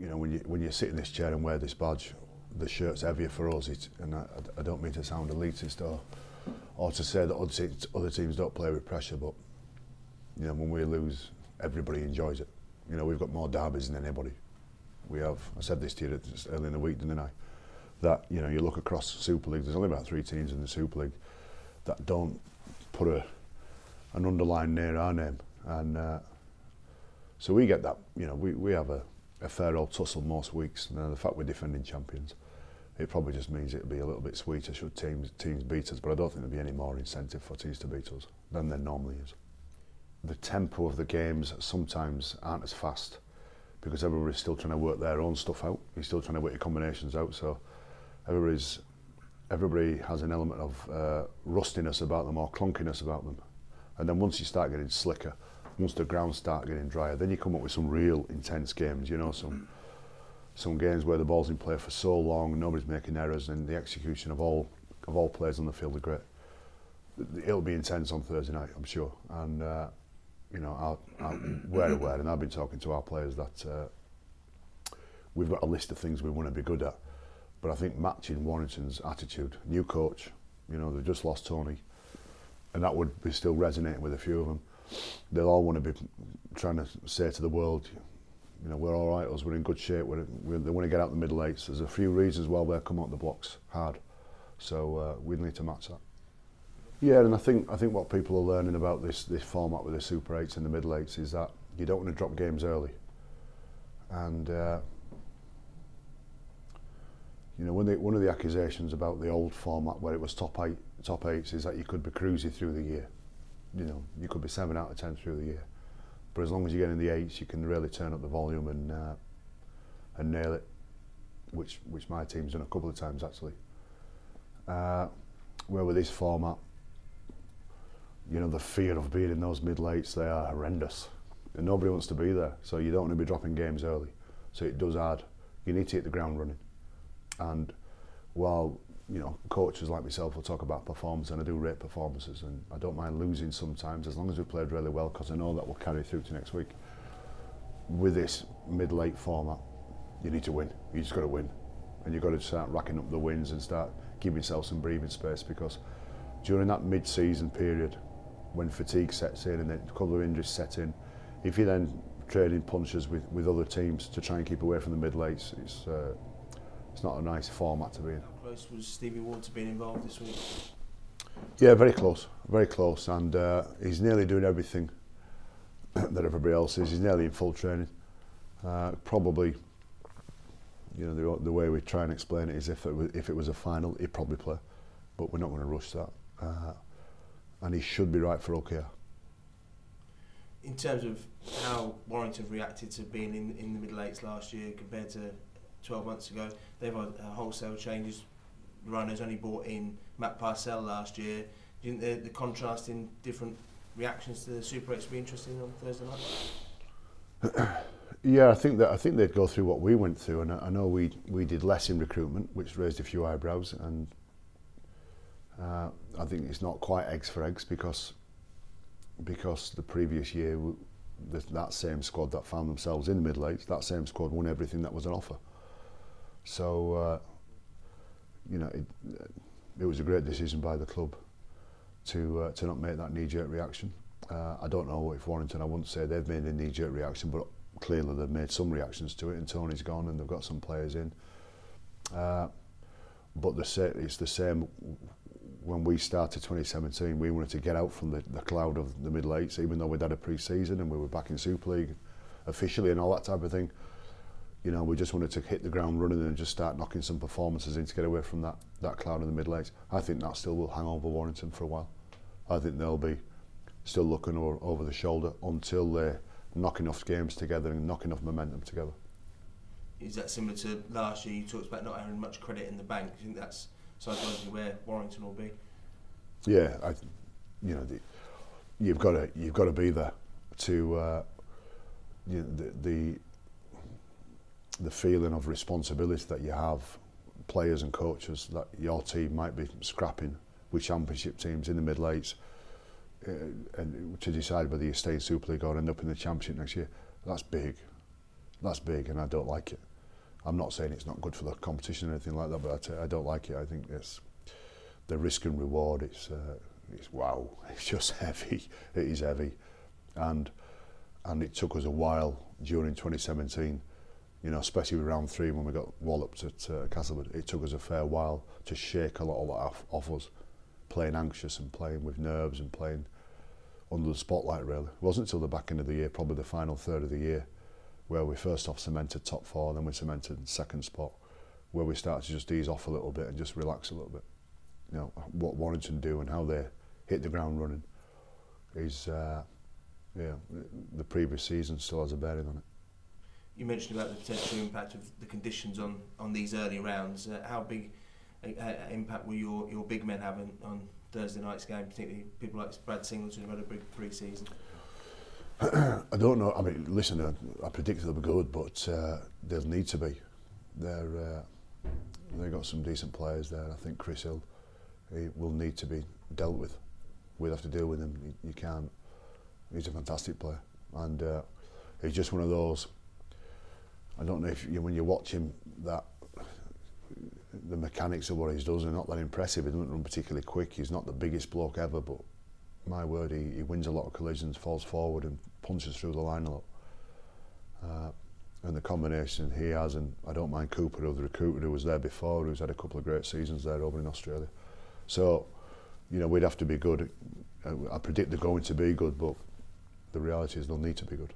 you know, when you sit in this chair and wear this badge, the shirt's heavier for us. And I don't mean to sound elitist or to say that other teams don't play with pressure, but you know, when we lose, everybody enjoys it. You know, we've got more derbies than anybody. We have. I said this to you early in the week, didn't I? That, you know, you look across Super League. There's only about 3 teams in the Super League that don't put an underline near our name, and so we get that. You know, we have a fair old tussle most weeks. And the fact we're defending champions, it probably just means it'll be a little bit sweeter should teams beat us. But I don't think there'll be any more incentive for teams to beat us than there normally is. The tempo of the games sometimes aren't as fast because everybody's still trying to work their own stuff out. You're still trying to work your combinations out. So everybody has an element of rustiness about them or clunkiness about them. And then once you start getting slicker, once the ground start getting drier, then you come up with some real intense games. You know, some games where the ball's in play for so long, nobody's making errors, and the execution of all players on the field are great. It'll be intense on Thursday night, I'm sure. And you know, we're aware, and I've been talking to our players that we've got a list of things we want to be good at. But I think matching Warrington's attitude, new coach, you know, they've just lost Tony, and that would be still resonating with a few of them. They'll all want to be trying to say to the world, you know, we're all right, us, we're in good shape, they want to get out the middle eights. There's a few reasons why they'll come out the blocks hard, so we need to match that. Yeah, and I think what people are learning about this format with the Super 8s and the middle 8s is that you don't want to drop games early. And you know, one of the accusations about the old format where it was top 8s is that you could be cruising through the year. You know, you could be 7 out of 10 through the year. But as long as you get in the 8s, you can really turn up the volume and nail it, which my team's done a couple of times actually. Where with this format, you know, the fear of being in those middle 8s, they are horrendous. And nobody wants to be there, so you don't want to be dropping games early. So it does add. You need to hit the ground running. And while, you know, coaches like myself will talk about performance, and I do rate performances, and I don't mind losing sometimes as long as we played really well, because I know that will carry through to next week. With this middle 8 format, you need to win. You just got to win, and you've got to start racking up the wins and start giving yourself some breathing space, because during that mid-season period, when fatigue sets in and then a couple of injuries set in, if you then trading punches with other teams to try and keep away from the middle 8s, it's not a nice format to be in. How close was Stevie Ward to being involved this week? Yeah, very close, and he's nearly doing everything that everybody else is. He's nearly in full training. Probably, you know, the way we try and explain it is if it was a final, he'd probably play, but we're not going to rush that. And he should be right for OKR. In terms of how Warrington reacted to being in the middle 8s last year compared to 12 months ago, they've had wholesale changes. The Rhinos only brought in Matt Parcell last year. Do you think the contrast in different reactions to the Super 8s will be interesting on Thursday night? Yeah, I think they'd go through what we went through, and I know we did less in recruitment, which raised a few eyebrows, and I think it's not quite eggs for eggs because the previous year that same squad that found themselves in the middle 8s, that same squad won everything that was on offer. So you know, it was a great decision by the club to not make that knee-jerk reaction. I don't know if Warrington, I wouldn't say they've made a knee-jerk reaction, but clearly they've made some reactions to it, and Tony's gone and they've got some players in. But it's the same. When we started 2017, we wanted to get out from the cloud of the middle 8s, even though we'd had a pre-season and we were back in Super League officially and all that type of thing. You know, we just wanted to hit the ground running and just start knocking some performances in to get away from that cloud of the middle 8s. I think that still will hang over Warrington for a while. I think they'll be still looking over the shoulder until they knock enough games together and knock enough momentum together. Is that similar to last year? You talked about not having much credit in the bank. Do you think that's psychologically where Warrington will be? Yeah, you know, you've got to be there to you know, the feeling of responsibility that you have, players and coaches, that your team might be scrapping with championship teams in the middle 8s, and to decide whether you stay in Super League or end up in the championship next year. That's big, and I don't like it. I'm not saying it's not good for the competition or anything like that, but I don't like it. I think it's the risk and reward. It's wow. It's just heavy. It is heavy, and it took us a while during 2017. You know, especially with round 3 when we got walloped at Castleford. It took us a fair while to shake a lot of that off us, playing anxious and playing with nerves and playing under the spotlight. Really, it wasn't until the back end of the year, probably the final third of the year, where we first off cemented top 4, then we cemented second spot, where we started to just ease off a little bit and just relax a little bit. You know, what Warrington do and how they hit the ground running is, yeah, the previous season still has a bearing on it. You mentioned about the potential impact of the conditions on these early rounds. How big impact will your big men have on Thursday night's game, particularly people like Brad Singleton who had a big pre-season? I don't know. I mean, listen, I predict they'll be good, but they'll need to be. They've got some decent players there. I think Chris Hill, he will need to be dealt with. We'll have to deal with him. You can't. He's a fantastic player, and he's just one of those. I don't know if when you watch him, that the mechanics of what he does are not that impressive. He doesn't run particularly quick. He's not the biggest bloke ever, but my word, he wins a lot of collisions, falls forward and punches through the line a lot. And the combination he has, and I don't mind Cooper, who the recruiter who was there before, who's had a couple of great seasons there over in Australia. So, you know, we'd have to be good. I predict they're going to be good, but the reality is they'll need to be good.